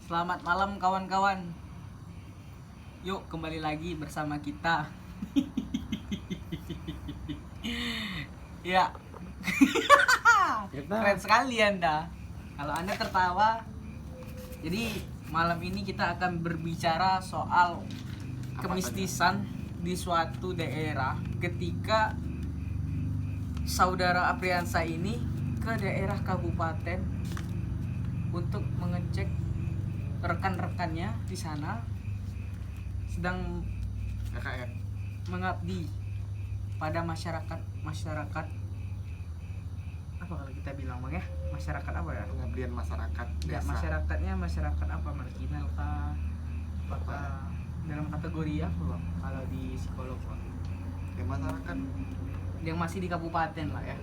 Selamat malam kawan-kawan. Yuk kembali lagi bersama kita. Ya, keren sekali Anda. Kalau Anda tertawa. Jadi malam ini kita akan berbicara soal kemistisan di suatu daerah ketika saudara Apriansa ini ke daerah kabupaten untuk mengecek rekan-rekannya di sana sedang KKN mengabdi pada masyarakat apa kalau kita bilang Bang ya, masyarakat apa ya? pengabdian masyarakat Ya, desa. masyarakatnya masyarakat apa, marginal kah? Apakah dalam kategori apa Bang kalau di psikolog Bang? Ya, masyarakat Yang masih di kabupaten lah ya.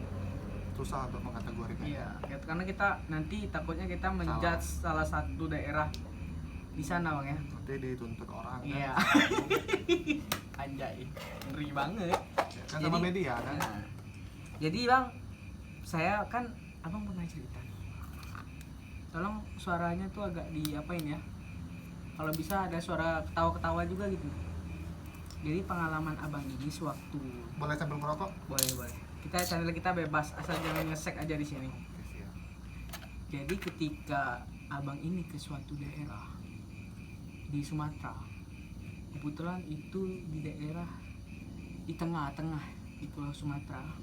susah untuk mengkategorikan. Iya, karena kita nanti takutnya kita menjudge salah satu daerah di sana Bang ya. Nanti dituntut orang Iya. kan. Anjay, ngeri banget. Ya, kan sama media kan. Nah, jadi Bang, saya kan Abang pernah cerita. Tolong suaranya tuh agak diapain ya. Kalau bisa ada suara ketawa-ketawa juga gitu. Jadi pengalaman Abang ini sewaktu Boleh sambil merokok? boleh. Channel kita bebas asal jangan ngesek aja di sini. Oke, siap. Jadi ketika Abang ini ke suatu daerah di Sumatera, kebetulan itu di daerah di tengah-tengah di Pulau Sumatera,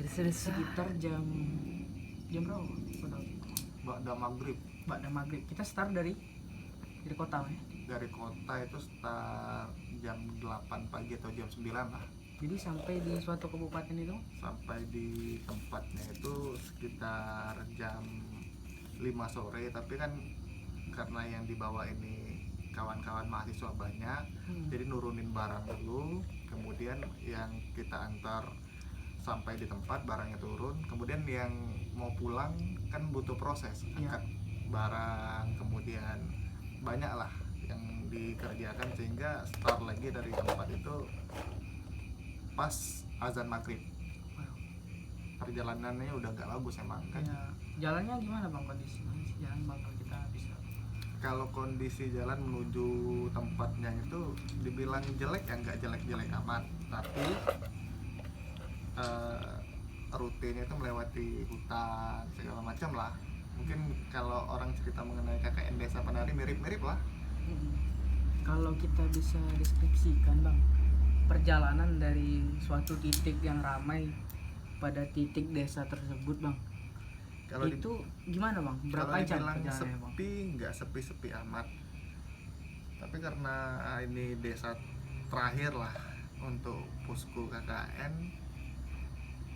sekitar jam berapa? Ba'da maghrib. Ba'da maghrib. Kita start dari kota ya. Dari kota itu start jam 8 pagi atau jam 9 lah. Jadi sampai di suatu kabupaten itu Sampai di tempatnya itu sekitar jam 5 sore. Tapi kan karena yang dibawa ini kawan-kawan mahasiswa banyak, jadi nurunin barang dulu, kemudian yang kita antar sampai di tempat barangnya turun, kemudian yang mau pulang kan butuh proses angkat barang, kemudian banyak lah yang dikerjakan sehingga start lagi dari tempat itu pas azan maghrib. Perjalanannya udah gak bagus emang kan. ya, jalannya gimana Bang, kondisi jalan Bang kalau kita bisa? Kalau kondisi jalan menuju tempatnya itu dibilang jelek ya nggak jelek-jelek amat, tapi rutinnya itu melewati hutan segala macam lah. Mungkin kalau orang cerita mengenai KKN Desa Penari mirip-mirip lah. Kalau kita bisa deskripsikan Bang, perjalanan dari suatu titik yang ramai pada titik desa tersebut Bang, Kalau itu gimana Bang? Berapa jam dibilang perjalanannya Bang? sepi, nggak sepi-sepi amat. Tapi karena ini desa terakhir lah untuk posko KKN,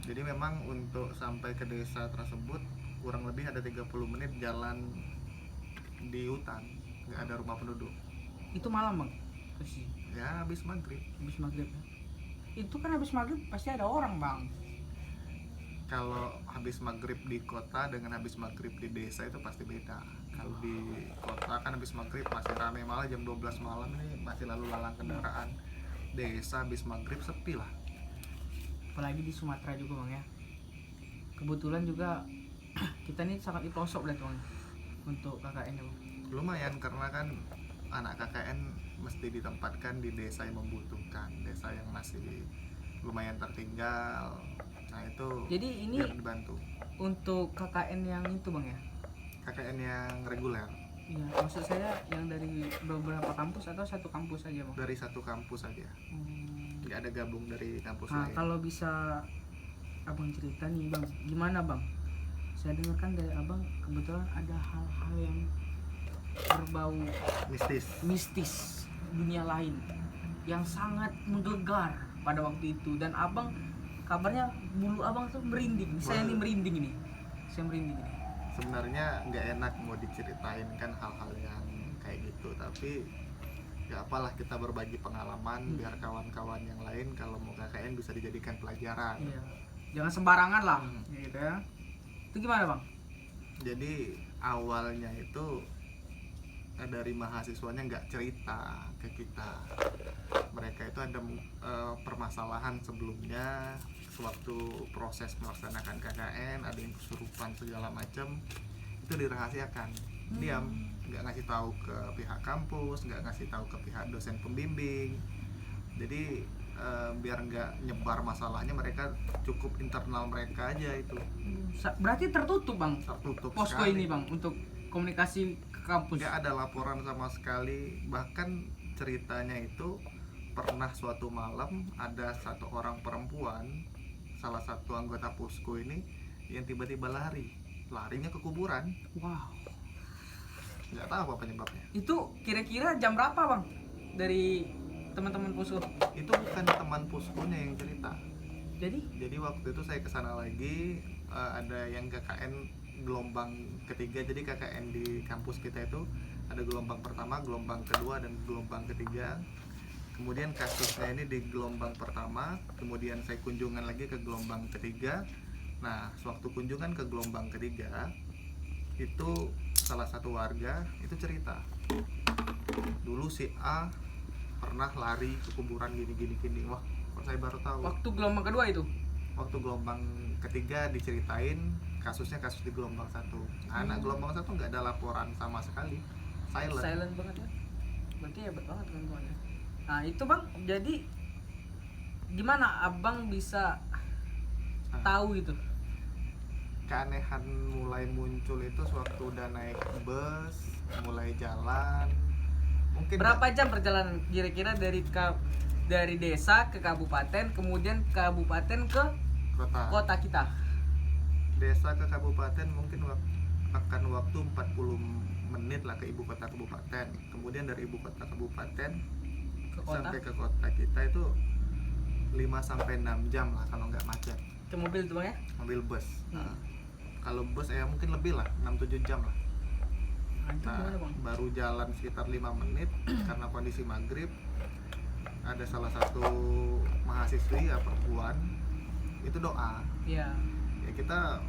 jadi memang untuk sampai ke desa tersebut kurang lebih ada 30 menit jalan di hutan, nggak ada rumah penduduk. Itu malam Bang? Pasti. Ya habis maghrib. Habis maghrib ya? Itu kan habis maghrib pasti ada orang Bang. Kalau habis maghrib di kota dengan habis maghrib di desa itu pasti beda. Kalau di kota kan habis maghrib masih ramai, malah jam 12 malam ini masih lalu lalang kendaraan. Desa habis maghrib sepi lah. Apalagi di Sumatera juga Bang ya. Kebetulan juga kita nih sangat di pelosok lah Bang untuk KKN Bang. Lumayan karena kan anak KKN mesti ditempatkan di desa yang membutuhkan, desa yang masih lumayan tertinggal. Nah itu jadi ini biar dibantu. untuk KKN yang itu Bang ya? KKN yang reguler. Iya, maksud saya yang dari beberapa kampus atau satu kampus aja Bang? Dari satu kampus saja, nggak ada gabung dari kampus Nah, lain. kalau bisa Abang cerita nih Bang, gimana Bang? Saya dengarkan dari Abang kebetulan ada hal-hal yang berbau mistis dunia lain yang sangat menggelegar pada waktu itu, dan Abang kabarnya bulu Abang tuh merinding. Saya ini merinding ini. Sebenarnya nggak enak mau diceritain kan hal-hal yang kayak gitu, tapi ya apalah, kita berbagi pengalaman biar kawan-kawan yang lain kalau mau KKN bisa dijadikan pelajaran. Iya. Jangan sembarangan lah, gitu ya. Itu gimana Bang? Jadi awalnya itu dari mahasiswanya nggak cerita ke kita. Mereka itu ada permasalahan sebelumnya sewaktu proses melaksanakan KKN, ada yang kesurupan segala macam, itu dirahasiakan, diam. nggak ngasih tahu ke pihak kampus, nggak ngasih tahu ke pihak dosen pembimbing. Jadi biar nggak nyebar masalahnya, mereka cukup internal mereka aja itu. Berarti tertutup bang, Tertutup posko sekali. ini bang untuk komunikasi ke kampus. Nggak ada laporan sama sekali. Bahkan ceritanya itu pernah suatu malam ada satu orang perempuan, salah satu anggota posko ini, yang tiba-tiba larinya ke kuburan. Wow. Nggak tahu apa penyebabnya. Itu kira-kira jam berapa bang dari teman-teman posko? Itu bukan teman poskonya yang cerita. Jadi waktu itu saya kesana lagi, ada yang KKN gelombang ketiga. Jadi KKN di kampus kita itu ada gelombang pertama, gelombang kedua, dan gelombang ketiga. Kemudian kasusnya ini di gelombang pertama, kemudian saya kunjungan lagi ke gelombang ketiga. Nah, sewaktu kunjungan ke gelombang ketiga, itu salah satu warga itu cerita, dulu si A pernah lari ke kuburan gini. Wah, kok saya baru tahu. Waktu gelombang kedua itu? Waktu gelombang ketiga diceritain kasusnya kasus di gelombang satu. Nah, gelombang satu nggak ada laporan sama sekali, silent banget ya. Berarti hebat banget kawan-kawan ya. Nah itu bang, jadi gimana abang bisa tahu itu? Keanehan mulai muncul itu sewaktu udah naik bus, mulai jalan. Mungkin berapa jam perjalanan kira-kira dari desa ke kabupaten, kemudian kabupaten ke kota kita? Desa ke kabupaten mungkin akan waktu 40 menit lah ke ibu kota kabupaten. Kemudian dari ibu kota kabupaten sampai ke kota kita itu 5-6 jam lah kalau nggak macet. Ke mobil tuh bang ya? Mobil bus. Nah, kalau bus ya mungkin lebih lah, 6-7 jam lah. Nah, baru jalan sekitar 5 menit karena kondisi maghrib. Ada salah satu mahasiswi ya, perempuan, itu doa. Iya. Ya kita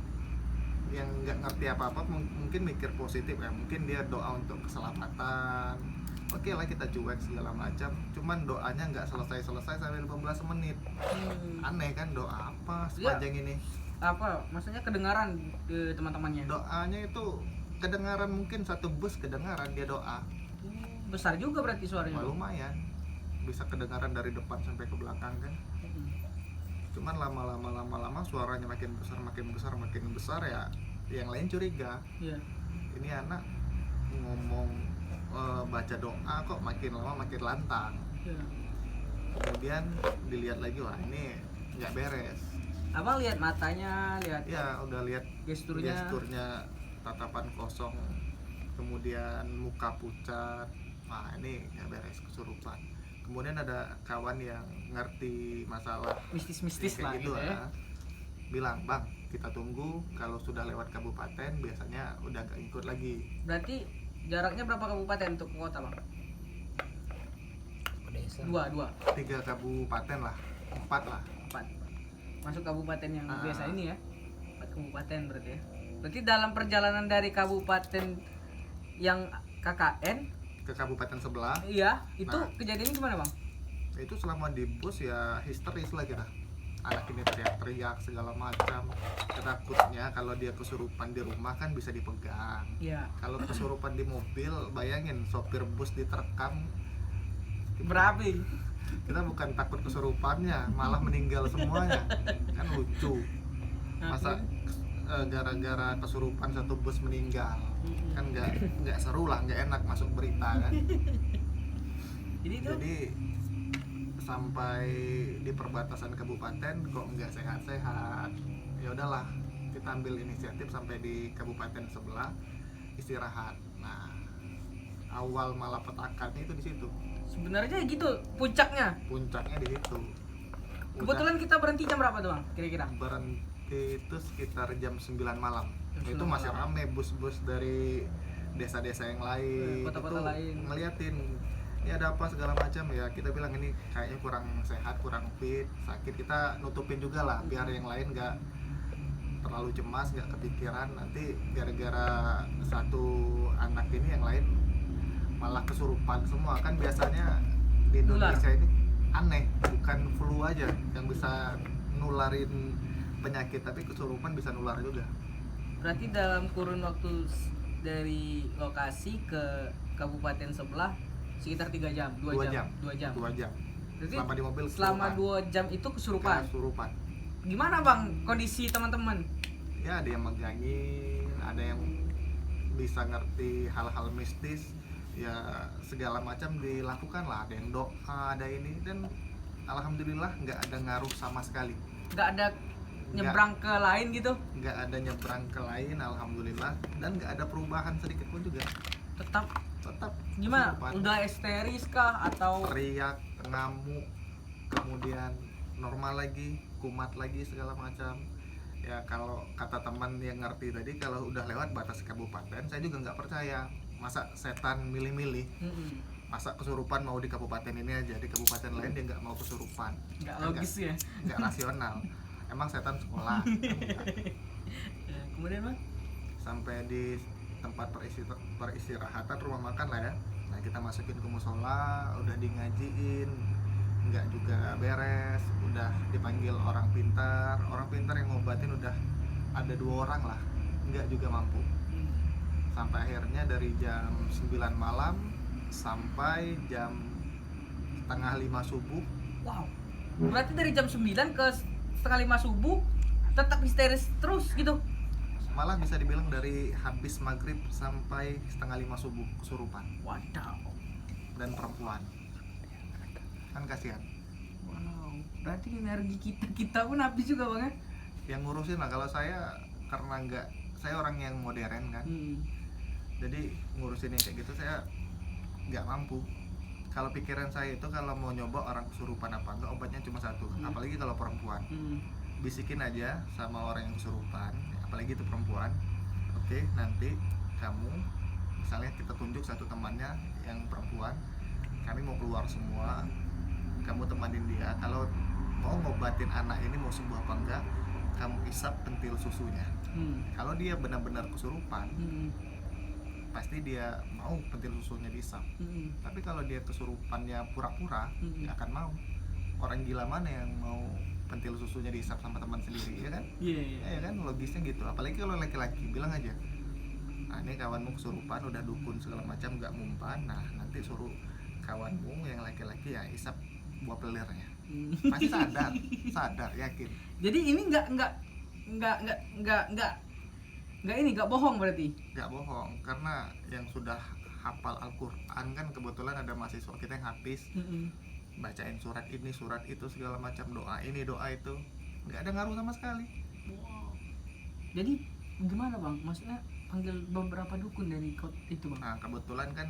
yang nggak ngerti apa-apa mungkin mikir positif ya, mungkin dia doa untuk keselamatan. Oke lah, kita cuek segala macam. Cuman doanya nggak selesai sampai 15 menit. Aneh kan, doa apa sepanjang ini? Apa maksudnya kedengaran ke teman-temannya? Doanya itu kedengaran, mungkin satu bus kedengaran dia doa. Besar juga berarti suaranya. Lumayan, bisa kedengaran dari depan sampai ke belakang kan. Cuman lama-lama suaranya makin besar ya, yang lain curiga. Iya. Ini anak ngomong baca doa kok makin lama makin lantang. Iya. Kemudian dilihat lagi, wah ini nggak beres. Abang lihat matanya, lihat. Ya udah lihat gesturnya tatapan kosong, kemudian muka pucat. Nah ini nggak beres, kesurupan. Kemudian ada kawan yang ngerti masalah mistis lah gitu ya. Bilang, bang kita tunggu, kalau sudah lewat kabupaten biasanya udah gak ikut lagi. Berarti jaraknya berapa kabupaten untuk ke kota bang? Dua. 3 kabupaten lah, 4 lah. 4. Masuk kabupaten yang biasa ini ya. 4 kabupaten berarti ya. Berarti dalam perjalanan dari kabupaten yang KKN ke kabupaten sebelah. Iya, itu kejadiannya gimana bang? Itu selama di bus ya histeris lah kita. Anak ini teriak-teriak segala macam. Takutnya kalau dia kesurupan di rumah kan bisa dipegang. Iya. Kalau kesurupan di mobil, bayangin sopir bus diterkam. Berapi. Kita bukan takut kesurupannya, malah meninggal semuanya. Kan lucu. Masa gara-gara kesurupan satu bus meninggal, kan nggak seru lah, nggak enak masuk berita kan. Jadi sampai di perbatasan kabupaten kok nggak sehat-sehat, ya udahlah kita ambil inisiatif sampai di kabupaten sebelah istirahat. Nah, awal malapetakannya itu di situ. Sebenarnya gitu puncaknya Puncaknya di situ. Kebetulan kita berhenti jam berapa tuh bang? Kira-kira? Berhenti itu sekitar jam 9 malam. Itu masih rame bus-bus dari desa-desa yang lain, kota-kota lain, ngeliatin ini ada apa segala macam. Ya kita bilang ini kayaknya kurang sehat, kurang fit, sakit. Kita nutupin juga lah biar yang lain nggak terlalu cemas, nggak kepikiran nanti gara-gara satu anak ini yang lain malah kesurupan semua. Kan biasanya di Indonesia ini aneh, bukan flu aja yang bisa nularin penyakit, tapi kesurupan bisa nular juga. Berarti dalam kurun waktu dari lokasi ke kabupaten sebelah sekitar 3 jam, 2 jam. 2 jam. Berarti Selama di mobil selama 2 jam itu kesurupan. Kesurupan. Gimana Bang kondisi teman-teman? Ya ada yang megangin, ada yang bisa ngerti hal-hal mistis, ya segala macam dilakukan lah, ada yang doa, ada ini, dan alhamdulillah nggak ada ngaruh sama sekali. Nggak ada nyebrang ke lain gitu? Nggak ada nyebrang ke lain, alhamdulillah, dan nggak ada perubahan sedikit pun juga. Tetap gimana? Kesurupan. Udah histeris kah atau Teriak, ngamuk, kemudian normal lagi, kumat lagi segala macam. Ya kalau kata teman yang ngerti tadi, kalau udah lewat batas kabupaten, saya juga nggak percaya. Masa setan milih-milih? Masa kesurupan mau di kabupaten ini aja, di kabupaten lain dia nggak mau kesurupan? Nggak logis ya? Nggak rasional. Emang setan sekolah? Ya, kemudian Bang? Sampai di tempat peristirahatan, rumah makan lah ya. Nah kita masukin ke musola, udah di ngajiin, nggak juga beres, udah dipanggil orang pintar yang ngobatin, udah ada 2 orang lah, nggak juga mampu. Sampai akhirnya dari jam 9 malam sampai jam setengah 5 subuh. Wow, berarti dari jam 9 ke setengah 5 subuh tetap histeris terus gitu? Malah bisa dibilang dari habis maghrib sampai setengah 5 subuh kesurupan. Wadaw. Dan perempuan, kan kasihan. Wow, berarti energi kita pun habis juga Bang ya? Yang ngurusin lah, kalau saya karena saya orang yang modern kan, jadi ngurusin yang kayak gitu saya nggak mampu. Kalau pikiran saya itu kalau mau nyoba orang kesurupan apa enggak, obatnya cuma satu. Apalagi kalau perempuan, bisikin aja sama orang yang kesurupan, apalagi itu perempuan. Oke, nanti kamu, misalnya kita tunjuk satu temannya yang perempuan, kami mau keluar semua, kamu temanin dia. Kalau mau ngobatin anak ini mau sembuh apa enggak, kamu isap pentil susunya. Kalau dia benar-benar kesurupan, pasti dia mau pentil susunya diisap. Tapi kalau dia kesurupannya pura-pura, nggak akan mau. Orang gila mana yang mau pentil susunya diisap sama teman sendiri, ya kan? Ya kan, logisnya gitu. Apalagi kalau laki-laki, bilang aja, nah ini kawanmu kesurupan, udah dukun segala macam nggak mempan, nah nanti suruh kawanmu yang laki-laki ya isap buah pelirnya. Pasti sadar, yakin. Jadi ini nggak bohong berarti? Nggak bohong, karena yang sudah hafal Al-Quran kan, kebetulan ada mahasiswa kita yang habis, bacain surat ini, surat itu, segala macam, doa ini, doa itu, nggak ada ngaruh sama sekali. Wow. Jadi gimana Bang? Maksudnya panggil beberapa dukun dari itu Bang? Nah kebetulan kan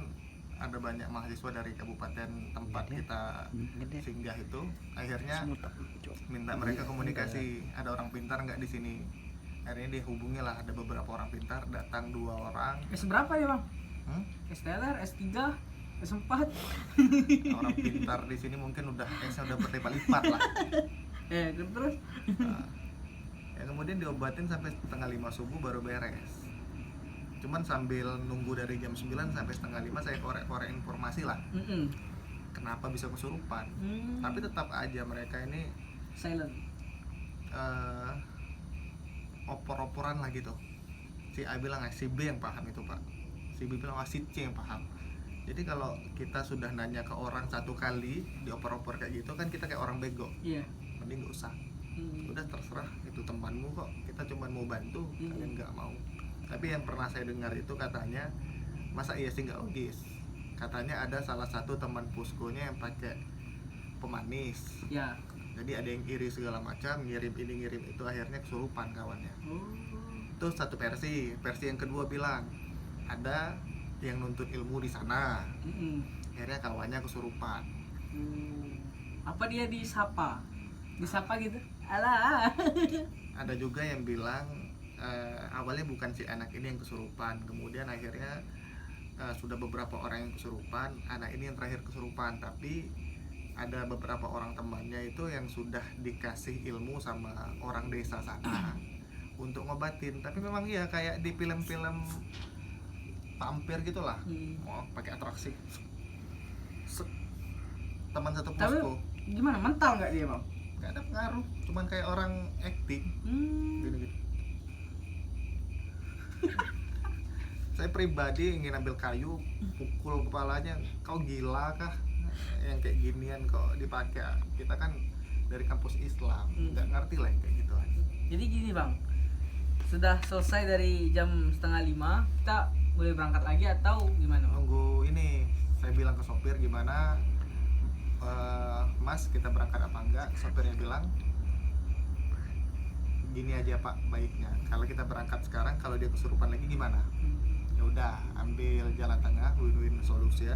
ada banyak mahasiswa dari kabupaten tempat kita singgah itu, akhirnya minta mereka komunikasi, ada orang pintar nggak di sini. Akhirnya dihubungi lah, ada beberapa orang pintar, datang 2 orang. Berapa ya Bang? STLR, S3, S4. Orang pintar di sini mungkin udah S-nya udah berlipat-lipat lah. Terus? Nah, ya kemudian diobatin sampai setengah 5 subuh baru beres. Cuman sambil nunggu dari jam 9 sampai setengah 5 saya korek-korek informasi lah. Kenapa bisa kesurupan? Tapi tetap aja mereka ini silent. Opor-oporan lah gitu. Si A bilang si B yang paham itu Pak, si B bilang si C yang paham. Jadi kalau kita sudah nanya ke orang 1 kali diopor-opor kayak gitu kan, kita kayak orang bego. Mending nggak usah. Udah terserah, itu temanmu kok, kita cuma mau bantu, kalian nggak mau. Tapi yang pernah saya dengar itu katanya, masa iya sih nggak logis, katanya ada salah satu teman puskonya yang pakai pemanis. Jadi ada yang iri segala macam, ngirim ini ngirim itu, akhirnya kesurupan kawannya. Itu satu versi yang kedua bilang ada yang nuntut ilmu di sana, akhirnya kawannya kesurupan. Apa dia disapa gitu? Alah. Ada juga yang bilang awalnya bukan si anak ini yang kesurupan, kemudian akhirnya sudah beberapa orang yang kesurupan, anak ini yang terakhir kesurupan, tapi ada beberapa orang temannya itu yang sudah dikasih ilmu sama orang desa sana untuk ngobatin. Tapi memang iya kayak di film-film vampir gitulah, mau pakai atraksi. Teman satu posko. Tapi gimana, mental nggak dia Bang? Nggak ada pengaruh, cuman kayak orang acting. Gini-gini. saya pribadi ingin ambil kayu, pukul kepalanya, kau gila kah? Yang kayak ginian kok dipakai. Kita kan dari kampus Islam, nggak ngerti lah yang kayak gitu. Jadi gini bang, sudah selesai dari jam 4:30, kita boleh berangkat lagi atau gimana bang? Nunggu ini, saya bilang ke sopir gimana, Mas kita berangkat apa enggak? Sopirnya bilang gini aja Pak, baiknya kalau kita berangkat sekarang, kalau dia kesurupan lagi gimana? Ya udah, ambil jalan tengah, win-win solution.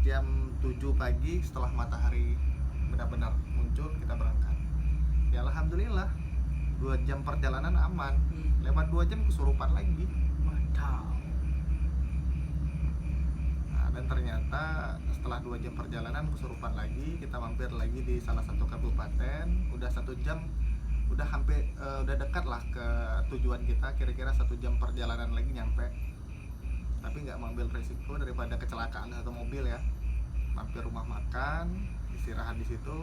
Jam 7 pagi setelah matahari benar-benar muncul, kita berangkat. Ya alhamdulillah 2 jam perjalanan aman. Lewat 2 jam kesurupan lagi. Mantap. Nah, dan ternyata setelah 2 jam perjalanan kesurupan lagi, kita mampir lagi di salah satu kabupaten. Udah 1 jam, udah hampir udah dekat lah ke tujuan kita, kira-kira 1 jam perjalanan lagi nyampe. Tapi nggak mengambil resiko daripada kecelakaan satu mobil ya. Mampir rumah makan, istirahat di situ,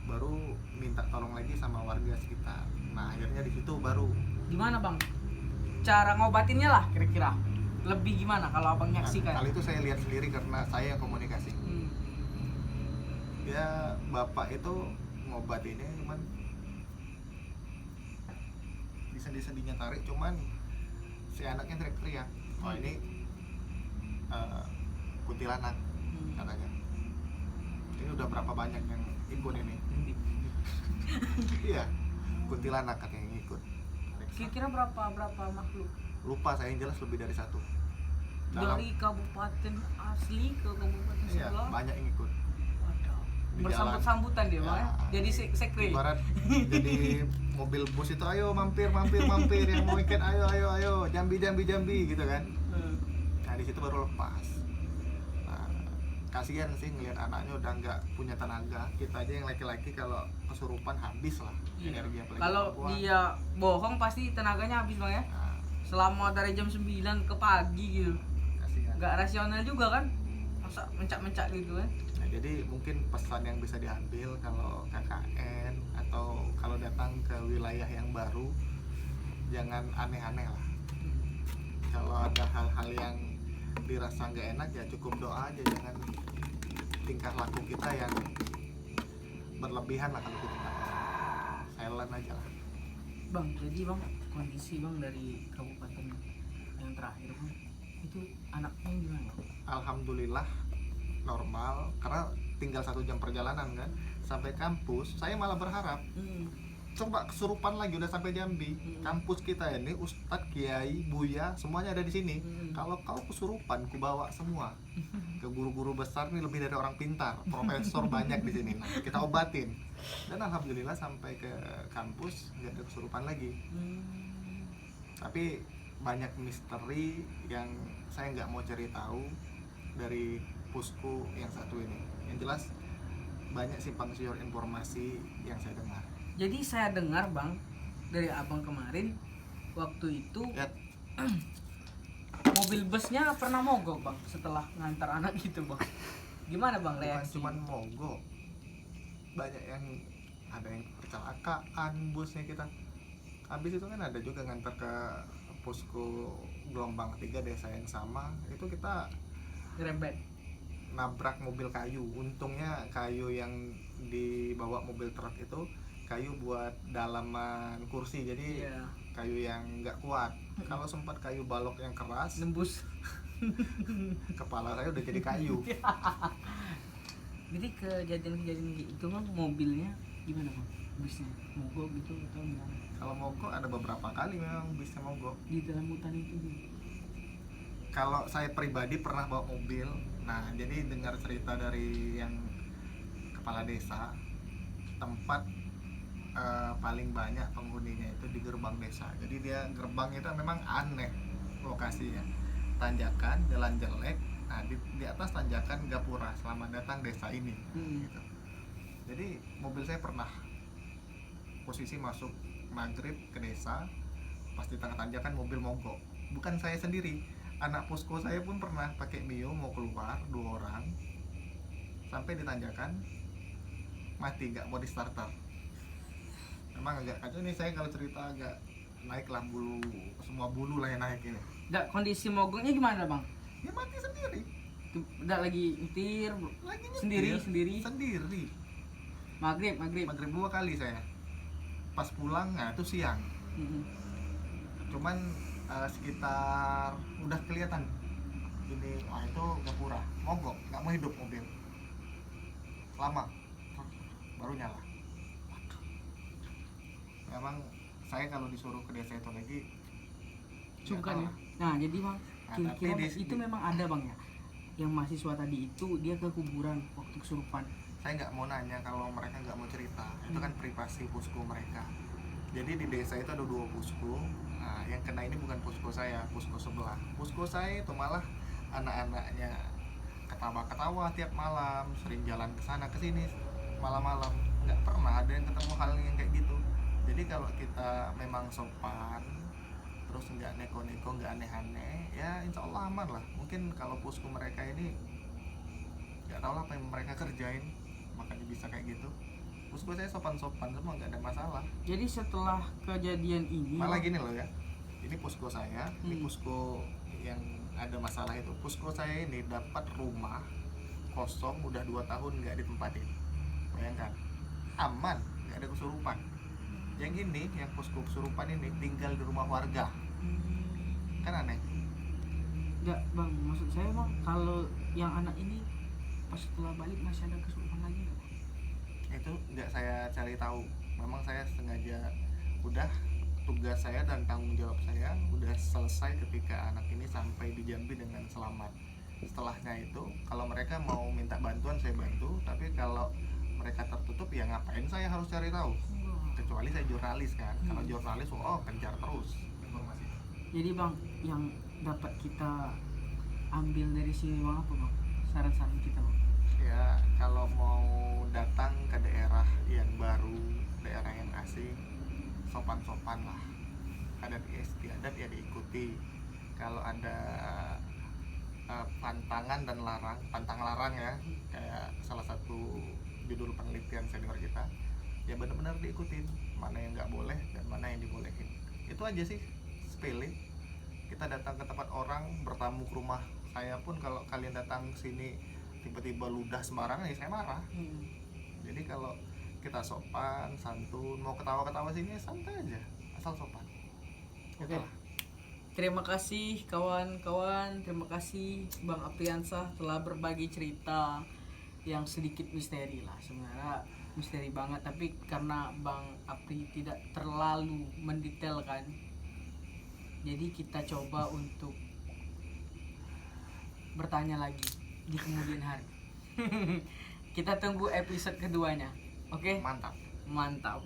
baru minta tolong lagi sama warga sekitar. Nah akhirnya di situ baru. Gimana bang? Cara ngobatinnya lah kira-kira. Lebih gimana kalau abang nyaksikan? Kali itu saya lihat sendiri karena saya yang komunikasi. Ya bapak itu ngobatinnya cuman disendi-sendinya tarik, cuman si anaknya teriak-teriak. Oh ini kuntilanak katanya. Ini udah berapa banyak yang ikut ini? Iya, kuntilanak katanya yang ikut. Kira-kira berapa makhluk? Lupa saya, yang jelas lebih dari 1. Dari kabupaten asli ke kabupaten iya, sebelah? banyak yang ikut. Waduh. Di Bersambut-sambutan dia jalan. bang ya? Jadi sekre. Ibarat jadi mobil bus itu, ayo mampir yang mau ikan, ayo Jambi gitu kan. Nah di situ baru lepas. Nah, kasihan sih ngelihat anaknya udah nggak punya tenaga. Kita aja yang laki-laki kalau kesurupan habis lah energi. Kalau dia bohong pasti tenaganya habis bang ya. Nah, Selama dari jam 9 ke pagi gitu. kasihan. Nggak rasional juga kan? Masa mencak-mencak gitu kan? Nah, jadi mungkin pesan yang bisa diambil kalau KKN atau kalau datang ke wilayah yang baru, jangan aneh-aneh lah. Kalau ada hal-hal yang dirasa nggak enak ya cukup doa aja, jangan tingkah laku kita yang berlebihan lah. Kalau kita silent aja lah. Bang, jadi bang kondisi bang dari kabupaten yang terakhir bang, itu anaknya gimana? Alhamdulillah normal, karena tinggal 1 jam perjalanan kan sampai kampus. Saya malah berharap coba kesurupan lagi, udah sampai Jambi. Kampus kita ini ustadz, kiai, buya semuanya ada di sini. Kalau kau kesurupan, ku bawa semua ke guru-guru besar nih, lebih dari orang pintar, profesor banyak di sini. Nah, kita obatin. Dan alhamdulillah sampai ke kampus nggak ada kesurupan lagi. Tapi banyak misteri yang saya nggak mau cari tahu dari pusku yang satu ini. Yang jelas banyak simpang siur informasi yang saya dengar. Jadi saya dengar bang dari abang kemarin, waktu itu Ya, mobil busnya pernah mogok bang setelah ngantar anak itu bang. Gimana bang bukan reaksi? cuma mogok, banyak yang ada yang kecelakaan busnya kita. Habis itu kan ada juga ngantar ke posko gelombang 3 desa yang sama, itu kita Rembet. nabrak mobil kayu. Untungnya kayu yang dibawa mobil truk itu kayu buat dalaman kursi, jadi kayu yang nggak kuat. Kalau sempat kayu balok yang keras Nembus. kepala saya udah jadi kayu. Jadi kejadian-kejadian itu bang, mobilnya gimana bang? Busnya mogok gitu atau gimana? Kalau mogok ada beberapa kali memang bisa mogok. Di dalam hutan itu bang. Kalau saya pribadi pernah bawa mobil. Nah jadi dengar cerita dari yang kepala desa, tempat paling banyak penghuninya itu di gerbang desa. Jadi dia gerbang itu memang aneh lokasinya, tanjakan, jalan jelek. Nah di atas tanjakan gapura, selamat datang desa ini gitu. Jadi mobil saya pernah posisi masuk maghrib ke desa, pas di tengah tanjakan mobil mogok. Bukan saya sendiri, anak posko saya pun pernah pakai Mio mau keluar, 2 orang, sampai di tanjakan mati, nggak mau di starter. Memang agak kacau nih saya kalau cerita, agak naiklah bulu, semua bulu lah yang naik ini. Nggak, kondisi mogoknya gimana bang? Dia mati sendiri. Nggak lagi nyetir, Lagi sendiri. Maghrib. Maghrib 2 kali saya. Pas pulang, nah itu siang. Cuman sekitar udah kelihatan ini, itu gapura mogok, nggak mau hidup mobil lama, baru nyala. Memang saya kalau disuruh ke desa itu lagi sungkan ya. Nah jadi bang, kira-kira itu memang ada bang ya, yang mahasiswa tadi itu dia ke kuburan waktu kesurupan. Saya nggak mau nanya kalau mereka nggak mau cerita, itu kan privasi posko mereka. Jadi di desa itu ada 2 posko. Nah, yang kena ini bukan posko saya, posko sebelah. Posko saya itu malah anak-anaknya ketawa-ketawa tiap malam, sering jalan ke sana ke sini malam-malam. Nggak pernah ada yang ketemu hal yang kayak gitu. Jadi kalau kita memang sopan, terus nggak neko-neko, nggak aneh-aneh, ya insya Allah aman lah. Mungkin kalau posko mereka ini nggak tahu lah apa yang mereka kerjain, makanya bisa kayak gitu. Posko saya sopan-sopan semua, nggak ada masalah. Jadi setelah kejadian ini Malah gini loh ya, ini posko saya, ini posko yang ada masalah itu. Posko saya ini dapat rumah kosong udah 2 tahun nggak ditempatin. Bayangkan, aman, nggak ada kesurupan. Yang ini, yang posko kesurupan ini tinggal di rumah warga. Kan aneh. Enggak bang, maksud saya bang, kalau yang anak ini pas setelah balik masih ada kesurupan lagi nggak? Itu nggak saya cari tahu. Memang saya sengaja, udah tugas saya dan tanggung jawab saya udah selesai ketika anak ini sampai di Jambi dengan selamat. Setelahnya itu kalau mereka mau minta bantuan saya bantu, tapi kalau mereka tertutup ya ngapain saya harus cari tahu, kecuali saya jurnalis kan. Kalau jurnalis kejar terus informasi. Jadi bang, yang dapat kita ambil dari sini bang apa bang? Saran-saran kita bang? Ya kalau mau datang ke daerah yang baru, daerah yang asing, sopan-sopan lah. Adat istiadat ya diikuti. Kalau ada pantangan dan larang, pantang larang ya, kayak salah satu judul penelitian senior kita, ya benar-benar diikutin mana yang nggak boleh dan mana yang dibolehin. Itu aja sih, sepele. Kita datang ke tempat orang, bertamu ke rumah saya pun, kalau kalian datang ke sini tiba-tiba ludah sembarangan ya saya marah. Jadi kalau kita sopan, santun, mau ketawa-ketawa sini santai aja, asal sopan. Oke. Terima kasih kawan-kawan, terima kasih Bang Apriansah telah berbagi cerita yang sedikit misteri lah. Sebenarnya misteri banget, tapi karena Bang Apri tidak terlalu mendetailkan, jadi kita coba untuk bertanya lagi di kemudian hari. Kita tunggu episode keduanya. Oke? Mantap. Mantap.